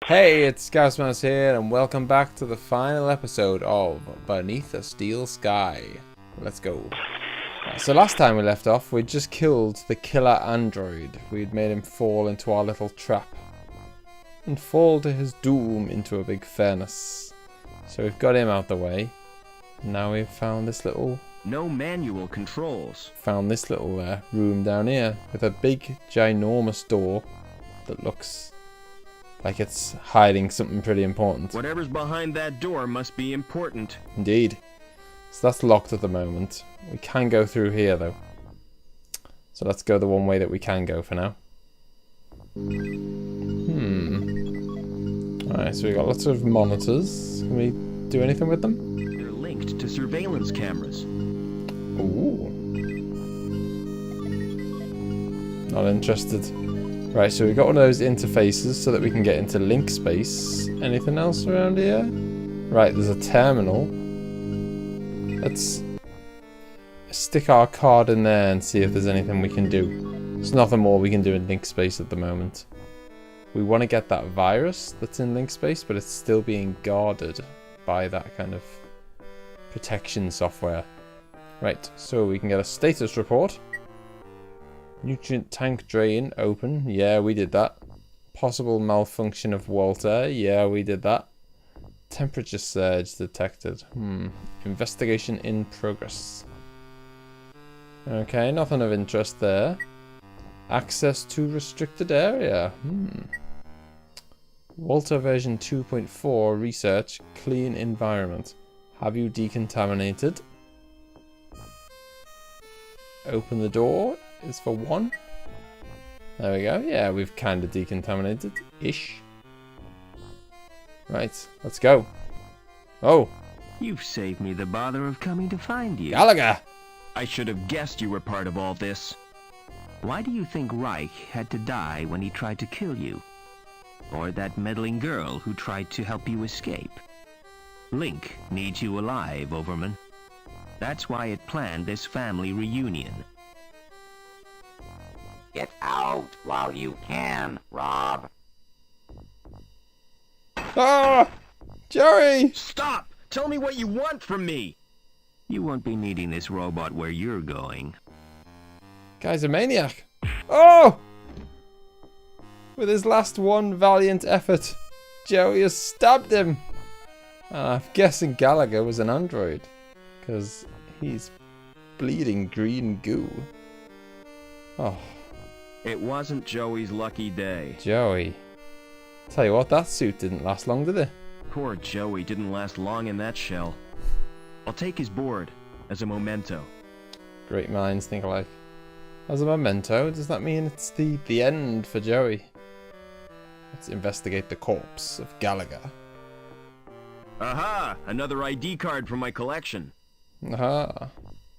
Hey, it's ScouseMouse here, and welcome back to the final episode of Beneath a Steel Sky. Let's go. So last time we left off, we'd just killed the killer android. We'd made him fall into our little trap and fall to his doom into a big furnace. So we've got him out the way. Now we've found this little... No manual controls. Found this little room down here with a big, ginormous door that looks like it's hiding something pretty important. Whatever's behind that door must be important. Indeed. So that's locked at the moment. We can go through here though. So let's go the one way that we can go for now. Alright, so we got lots of monitors. Can we do anything with them? They're linked to surveillance cameras. Ooh. Not interested. Right, so we've got one of those interfaces so that we can get into Linc space. Anything else around here? Right, there's a terminal. Let's stick our card in there and see if there's anything we can do. There's nothing more we can do in Linc space at the moment. We want to get that virus that's in Linc space, but it's still being guarded by that kind of protection software. Right, so we can get a status report. Nutrient tank drain open. Yeah, we did that. Possible malfunction of Walter. Yeah, we did that. Temperature surge detected. Investigation in progress. Okay, nothing of interest there. Access to restricted area. Walter version 2.4 research. Clean environment. Have you decontaminated? Open the door. Is for one. There we go. Yeah, we've kind of decontaminated-ish. Right, let's go. Oh. You've saved me the bother of coming to find you. Gallagher! I should have guessed you were part of all this. Why do you think Reich had to die when he tried to kill you? Or that meddling girl who tried to help you escape? Linc needs you alive, Overman. That's why it planned this family reunion. Get out while you can, Rob. Ah! Jerry! Stop! Tell me what you want from me! You won't be needing this robot where you're going. Guy's a maniac. Oh! With his last one valiant effort, Joey has stabbed him. And I'm guessing Gallagher was an android, because he's bleeding green goo. Oh. It wasn't Joey's lucky day. Joey. Tell you what, that suit didn't last long, did it? Poor Joey didn't last long in that shell. I'll take his board as a memento. Great minds think alike. As a memento, does that mean it's the end for Joey? Let's investigate the corpse of Gallagher. Aha! Another ID card from my collection. Aha.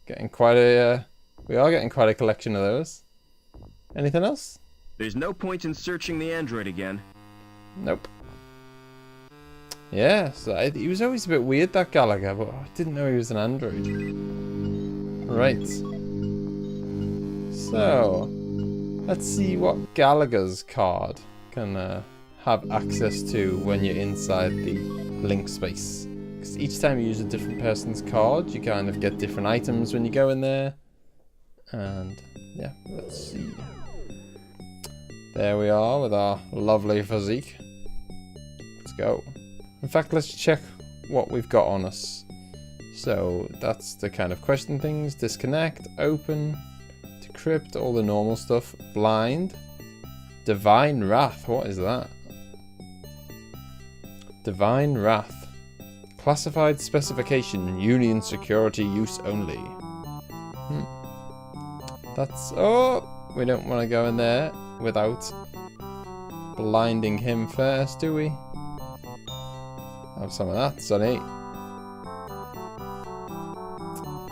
Getting quite a... we are getting quite a collection of those. Anything else? There's no point in searching the android again. Nope. Yeah, so he was always a bit weird, that Gallagher, but I didn't know he was an android. Right. So, let's see what Gallagher's card can have access to when you're inside the Linc space. Because each time you use a different person's card, you kind of get different items when you go in there. And, yeah, let's see. There we are with our lovely physique. Let's go. In fact, let's check what we've got on us. So that's the kind of question things. Disconnect, open, decrypt, all the normal stuff. Blind. Divine Wrath, what is that? Divine Wrath. Classified specification, Union security use only. That's... oh! We don't want to go in there without blinding him first, do we? Have some of that, Sonny.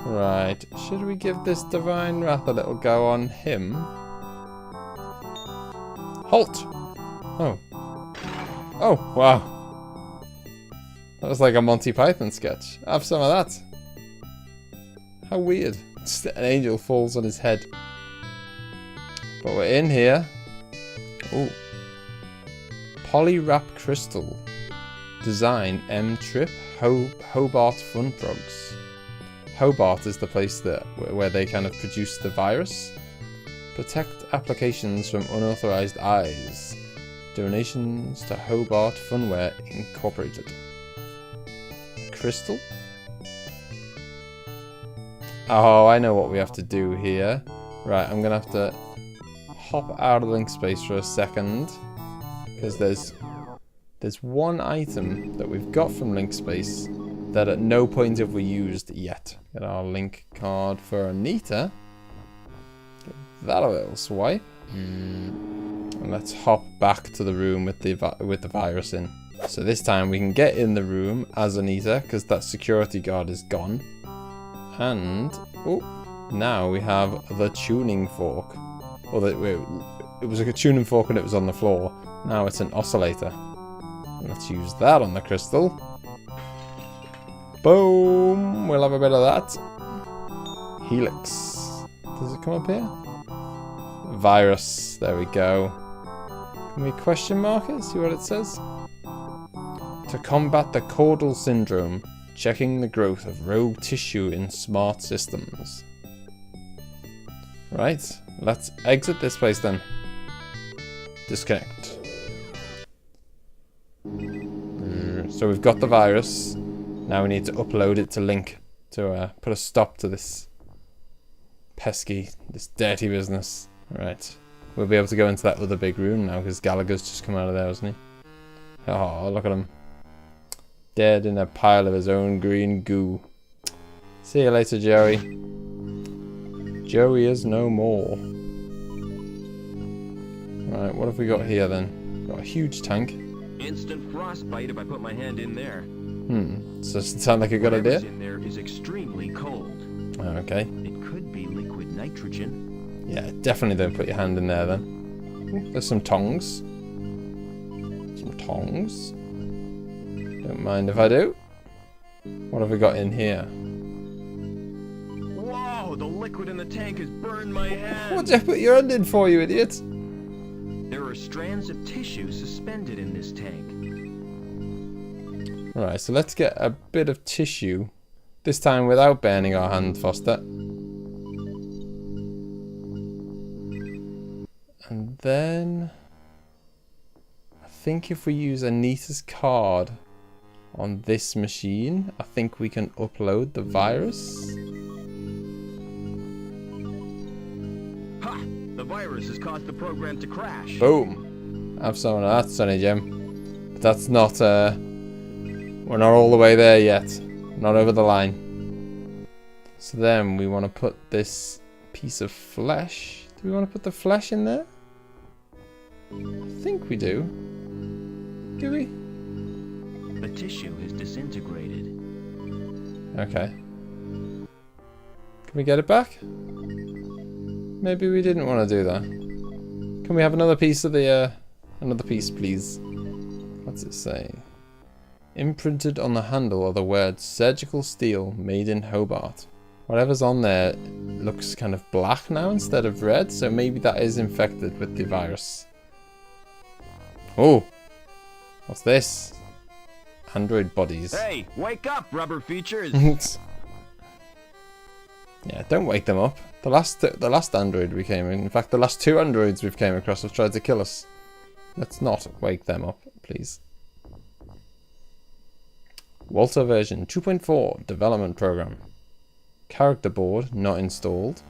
Right, should we give this Divine Wrath a little go on him? Halt! Oh. Oh, wow. That was like a Monty Python sketch. Have some of that. How weird. Just an angel falls on his head. But we're in here. Ooh. Polywrap crystal. Design M-Trip Hobart Fun Frogs. Hobart is the place where they kind of produce the virus. Protect applications from unauthorized eyes. Donations to Hobart Funware Incorporated. Crystal? Oh, I know what we have to do here. Right, I'm gonna have to hop out of Linc space for a second. Because there's one item that we've got from Linc space that at no point have we used yet. Get our Linc card for Anita. Give that a little swipe. And let's hop back to the room with the virus in. So this time we can get in the room as Anita because that security guard is gone. And now we have the tuning fork. It was like a tuning fork and it was on the floor. Now it's an oscillator. Let's use that on the crystal. Boom! We'll have a bit of that. Helix. Does it come up here? Virus. There we go. Can we question mark it? See what it says? To combat the caudal syndrome, checking the growth of rogue tissue in smart systems. Right. Let's exit this place then. Disconnect. So we've got the virus. Now we need to upload it to Linc to put a stop to this pesky, this dirty business. Right. We'll be able to go into that other big room now because Gallagher's just come out of there, hasn't he? Oh, look at him. Dead in a pile of his own green goo. See you later, Joey. Joey is no more. Right, what have we got here then? Got a huge tank. Instant frostbite if I put my hand in there. So does it sound like a good idea? Whatever's in there is extremely cold. Okay. It could be liquid nitrogen. Yeah, definitely don't put your hand in there then. Ooh, there's some tongs. Some tongs. Don't mind if I do. What have we got in here? Whoa, the liquid in the tank has burned my hand. What'd you put your hand in for, you idiot? There are strands of tissue suspended in this tank. Alright, so let's get a bit of tissue. This time without burning our hand, Foster. And then I think if we use Anita's card on this machine, I think we can upload the virus. Ha! The virus has caused the program to crash. Boom. Have some of that, Sonny Jim. But that's not, we're not all the way there yet. Not over the line. So then we want to put this piece of flesh. Do we want to put the flesh in there? I think we do. Do we? The tissue is disintegrated. Okay. Can we get it back? Maybe we didn't want to do that. Can we have another piece of the, another piece, please? What's it say? Imprinted on the handle are the words surgical steel made in Hobart. Whatever's on there looks kind of black now instead of red, so maybe that is infected with the virus. Oh! What's this? Android bodies. Hey, wake up, rubber features! Yeah, don't wake them up. The last android we came in fact, the last two androids we've came across have tried to kill us. Let's not wake them up, please. Walter version 2.4 development program. Character board not installed.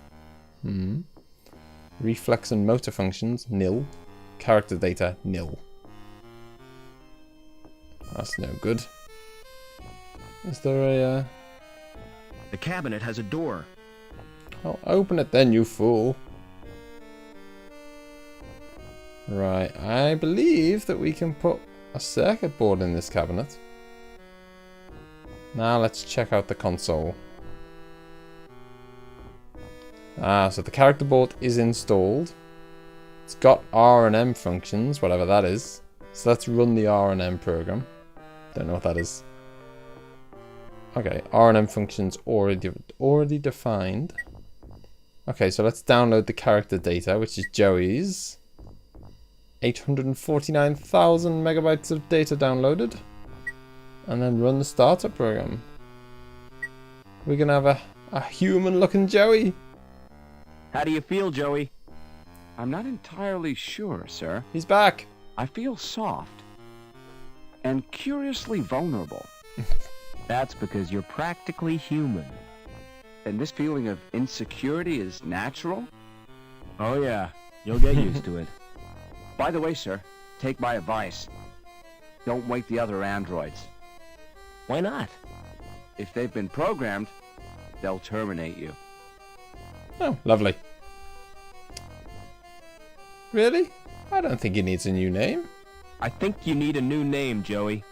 Reflex and motor functions nil. Character data nil. That's no good. Is there a The cabinet has a door. Well, open it then, you fool. Right, I believe that we can put a circuit board in this cabinet. Now let's check out the console. So the character board is installed. It's got R and M functions, whatever that is. So let's run the R and M program. Don't know what that is. Okay, R and M functions already defined. Okay, so let's download the character data, which is Joey's. 849,000 megabytes of data downloaded. And then run the startup program. We're gonna have a human-looking Joey. How do you feel, Joey? I'm not entirely sure, sir. He's back. I feel soft and curiously vulnerable. That's because you're practically human. And this feeling of insecurity is natural? Oh yeah, you'll get used to it. By the way, sir, take my advice. Don't wake the other androids. Why not? If they've been programmed, they'll terminate you. Oh, lovely. Really? I don't think he needs a new name. I think you need a new name, Joey.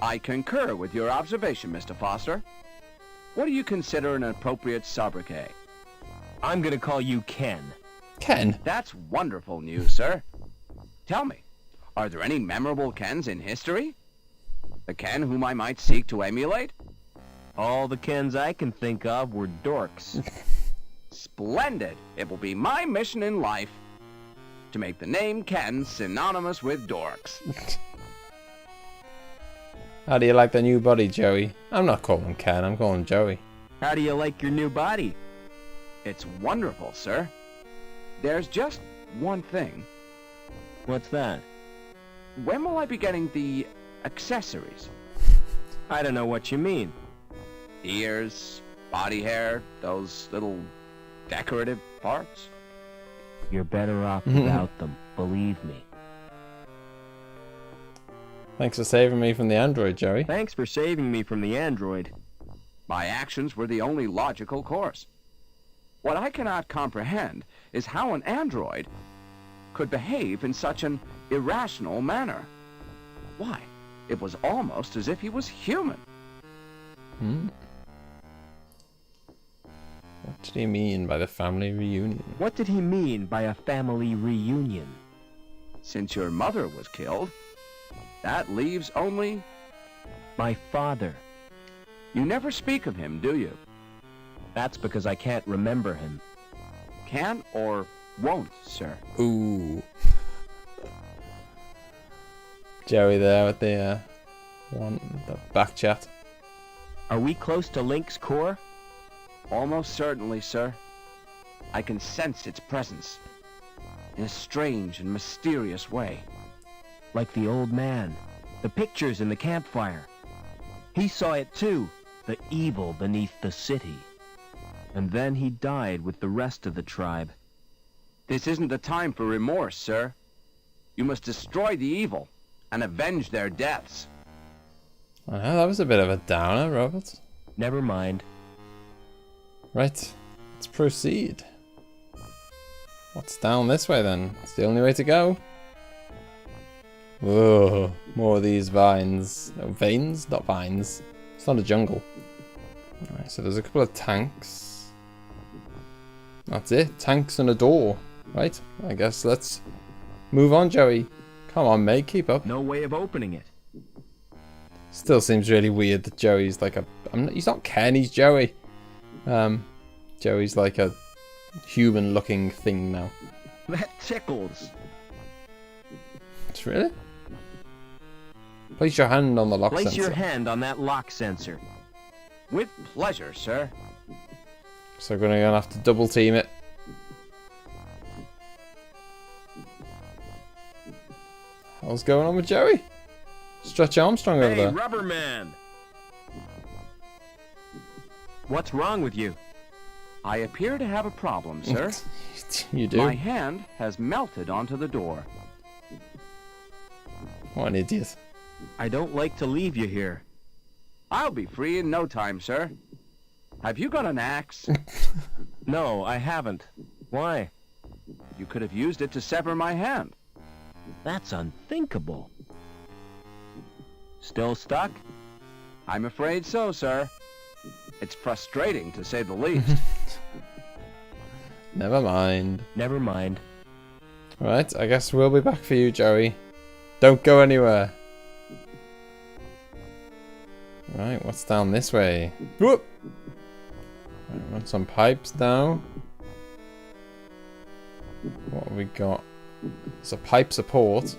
I concur with your observation, Mr. Foster. What do you consider an appropriate sobriquet? I'm gonna call you Ken. Ken? That's wonderful news, sir. Tell me, are there any memorable Kens in history? The Ken whom I might seek to emulate? All the Kens I can think of were dorks. Splendid! It will be my mission in life to make the name Ken synonymous with dorks. How do you like the new body, Joey? I'm not calling him Ken, I'm calling him Joey. How do you like your new body? It's wonderful, sir. There's just one thing. What's that? When will I be getting the accessories? I don't know what you mean. Ears, body hair, those little decorative parts? You're better off without them, believe me. Thanks for saving me from the android, Joey. Thanks for saving me from the android. My actions were the only logical course. What I cannot comprehend is how an android could behave in such an irrational manner. Why, it was almost as if he was human. What did he mean by the family reunion? What did he mean by a family reunion? Since your mother was killed, that leaves only... My father. You never speak of him, do you? That's because I can't remember him. Can or won't, sir. Ooh. Joey there with the back chat. Are we close to Linc's core? Almost certainly, sir. I can sense its presence in a strange and mysterious way. Like the old man. The pictures in the campfire. He saw it too. The evil beneath the city. And then he died with the rest of the tribe. This isn't the time for remorse, sir. You must destroy the evil and avenge their deaths. I know, that was a bit of a downer, Robert. Never mind. Right, let's proceed. What's down this way then? It's the only way to go. Whoa, more of these vines. No, veins? Not vines. It's not a jungle. Alright, so there's a couple of tanks. That's it. Tanks and a door. Right, I guess let's move on, Joey. Come on, mate, keep up. No way of opening it. Still seems really weird that Joey's like a... he's not Ken, he's Joey. Joey's like a human-looking thing now. That tickles. It's really? Place your hand on the lock Place sensor. your hand on that lock sensor. With pleasure, sir. So we're gonna have to double team it. What's going on with Joey? Stretch Armstrong over there. Rubber Man! What's wrong with you? I appear to have a problem, sir. You do? My hand has melted onto the door. What an idiot. I don't like to leave you here. I'll be free in no time, sir. Have you got an axe? No, I haven't. Why? You could have used it to sever my hand. That's unthinkable. Still stuck? I'm afraid so, sir. It's frustrating, to say the least. Never mind. Never mind. Right, I guess we'll be back for you, Joey. Don't go anywhere. Right, what's down this way? Whoop! Right, want some pipes now. What have we got? It's a pipe support.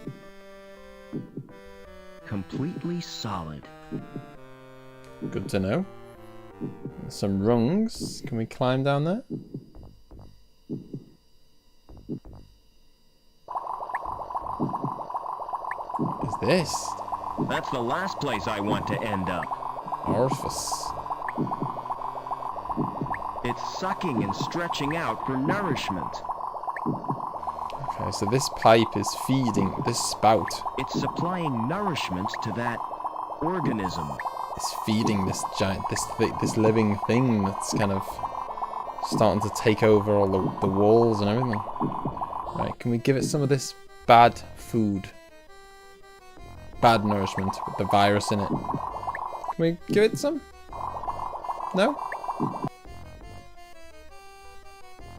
Completely solid. Good to know. Some rungs. Can we climb down there? What is this? That's the last place I want to end up. Orifice. It's sucking and stretching out for nourishment. Okay, so this pipe is feeding this spout. It's supplying nourishment to that organism. It's feeding this giant, this living thing that's kind of starting to take over all the walls and everything. Right, can we give it some of this bad food? Bad nourishment with the virus in it. Can we give it some? No?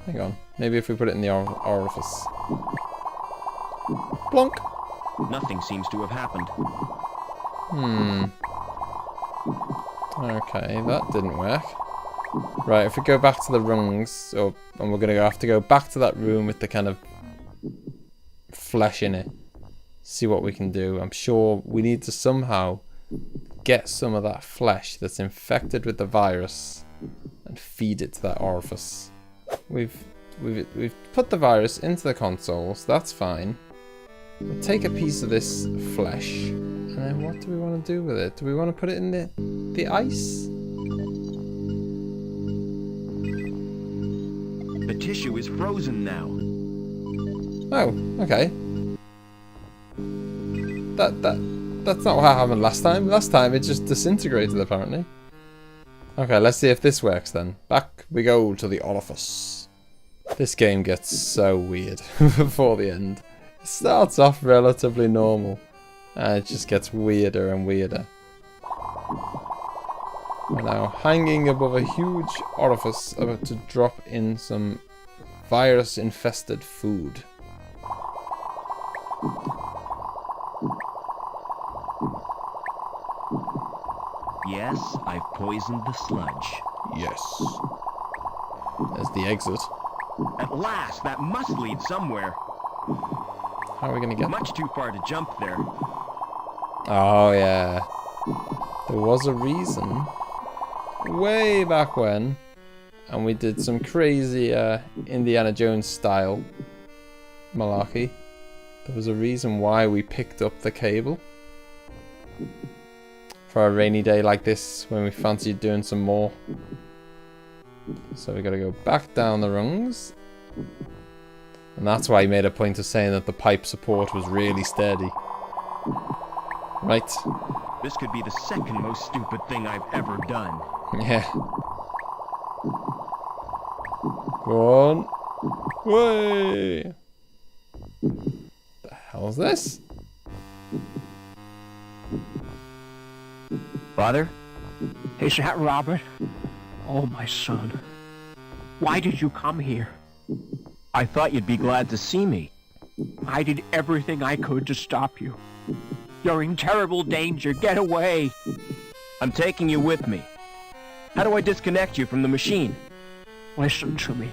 Hang on. Maybe if we put it in the orifice. Plonk! Nothing seems to have happened. Okay, that didn't work. Right, if we go back to the rungs, and we're going to have to go back to that room with the kind of flesh in it. See what we can do. I'm sure we need to somehow get some of that flesh that's infected with the virus and feed it to that orifice. We've put the virus into the consoles. That's fine. We'll take a piece of this flesh, and then what do we want to do with it? Do we want to put it in the ice? The tissue is frozen now. Oh, okay. That's not what happened last time. Last time it just disintegrated apparently. Okay, let's see if this works then. Back we go to the orifice. This game gets so weird before the end. It starts off relatively normal, and it just gets weirder and weirder. We're now hanging above a huge orifice about to drop in some virus-infested food. Yes, I've poisoned the sludge. Yes. There's the exit. At last, that must lead somewhere. How are we going to get Much too far to jump there. Oh, yeah. There was a reason way back when, and we did some crazy Indiana Jones style malarkey. There was a reason why we picked up the cable for a rainy day like this when we fancied doing some more. So we got to go back down the rungs. And that's why he made a point of saying that the pipe support was really sturdy. Right. This could be the second most stupid thing I've ever done. Yeah. Go on. Way. The hell's this? Father? Is that Robert? Oh, my son. Why did you come here? I thought you'd be glad to see me. I did everything I could to stop you. You're in terrible danger. Get away. I'm taking you with me. How do I disconnect you from the machine? Listen to me.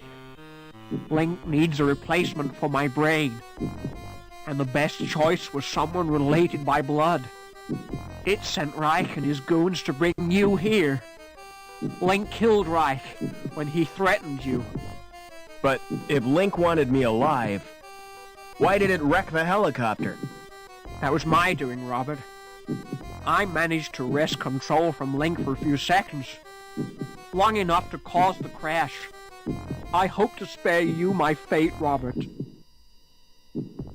Linc needs a replacement for my brain. And the best choice was someone related by blood. It sent Reich and his goons to bring you here. Linc killed Reich when he threatened you. But if Linc wanted me alive, why did it wreck the helicopter? That was my doing, Robert. I managed to wrest control from Linc for a few seconds. Long enough to cause the crash. I hope to spare you my fate, Robert.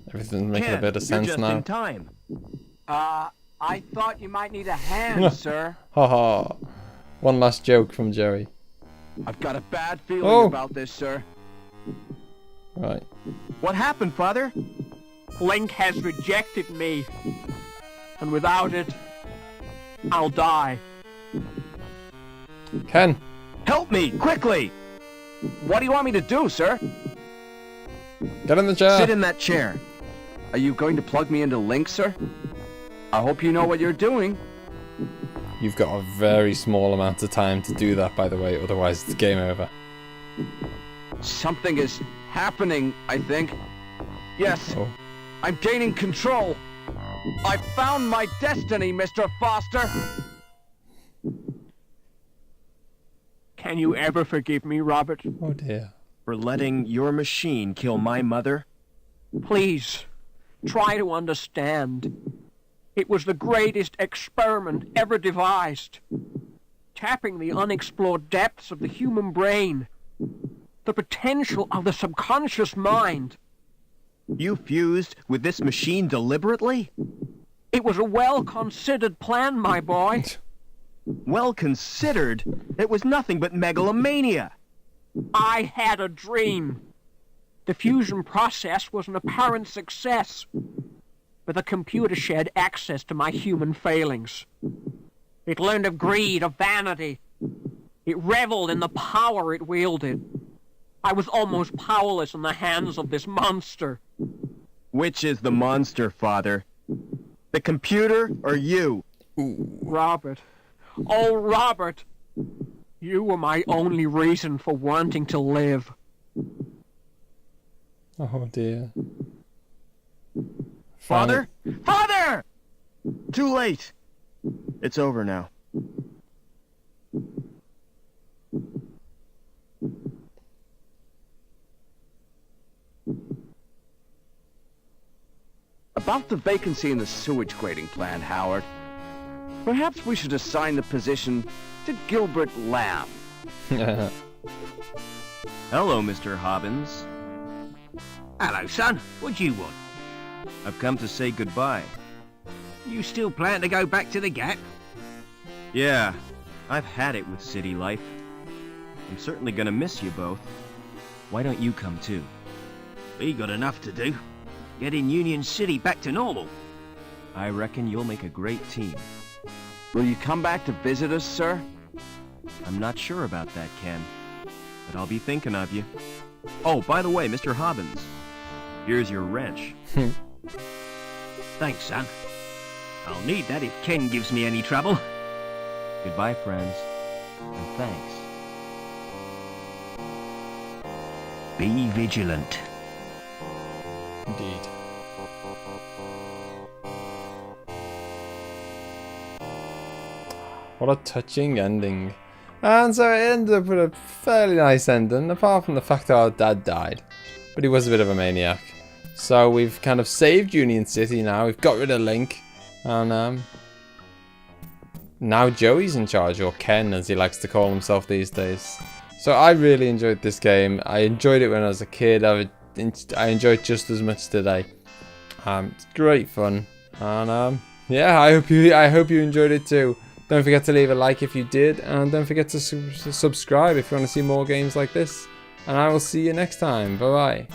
Everything's making Ken, a bit of you're sense just now. in time. I thought you might need a hand, sir. Haha. One last joke from Jerry. I've got a bad feeling Oh. about this, sir. Right. What happened, Father? Linc has rejected me. And without it, I'll die. Ken. Help me, quickly! What do you want me to do, sir? Get in the chair. Sit in that chair. Are you going to plug me into Linc, sir? I hope you know what you're doing. You've got a very small amount of time to do that, by the way, otherwise it's game over. Something is happening, I think. Yes, Oh. I'm gaining control. I've found my destiny, Mr. Foster. Can you ever forgive me, Robert? Oh dear. For letting your machine kill my mother? Please, try to understand. It was the greatest experiment ever devised. Tapping the unexplored depths of the human brain. The potential of the subconscious mind. You fused with this machine deliberately? It was a well-considered plan, my boy. Well considered. It was nothing but megalomania. I had a dream. The fusion process was an apparent success. But the computer shared access to my human failings. It learned of greed, of vanity. It reveled in the power it wielded. I was almost powerless in the hands of this monster. Which is the monster, Father? The computer or you? Robert. Oh, Robert. You were my only reason for wanting to live. Oh dear. Father? Father! Too late. It's over now. About the vacancy in the sewage grading plant, Howard. Perhaps we should assign the position to Gilbert Lamb. Hello, Mr. Hobbins. Hello, son. What do you want? I've come to say goodbye. You still plan to go back to the Gap? Yeah, I've had it with city life. I'm certainly gonna miss you both. Why don't you come too? We got enough to do. Getting Union City back to normal. I reckon you'll make a great team. Will you come back to visit us, sir? I'm not sure about that, Ken. But I'll be thinking of you. Oh, by the way, Mr. Hobbins. Here's your wrench. Thanks, son. I'll need that if Ken gives me any trouble. Goodbye, friends. And thanks. Be vigilant. Indeed. What a touching ending. And so it ended up with a fairly nice ending, apart from the fact that our dad died. But he was a bit of a maniac. So we've kind of saved Union City now, we've got rid of Linc. And now Joey's in charge, or Ken as he likes to call himself these days. So I really enjoyed this game. I enjoyed it when I was a kid. I enjoy it just as much today. It's great fun, and yeah, I hope you enjoyed it too. Don't forget to leave a like if you did, and don't forget to subscribe if you want to see more games like this. And I will see you next time. Bye bye.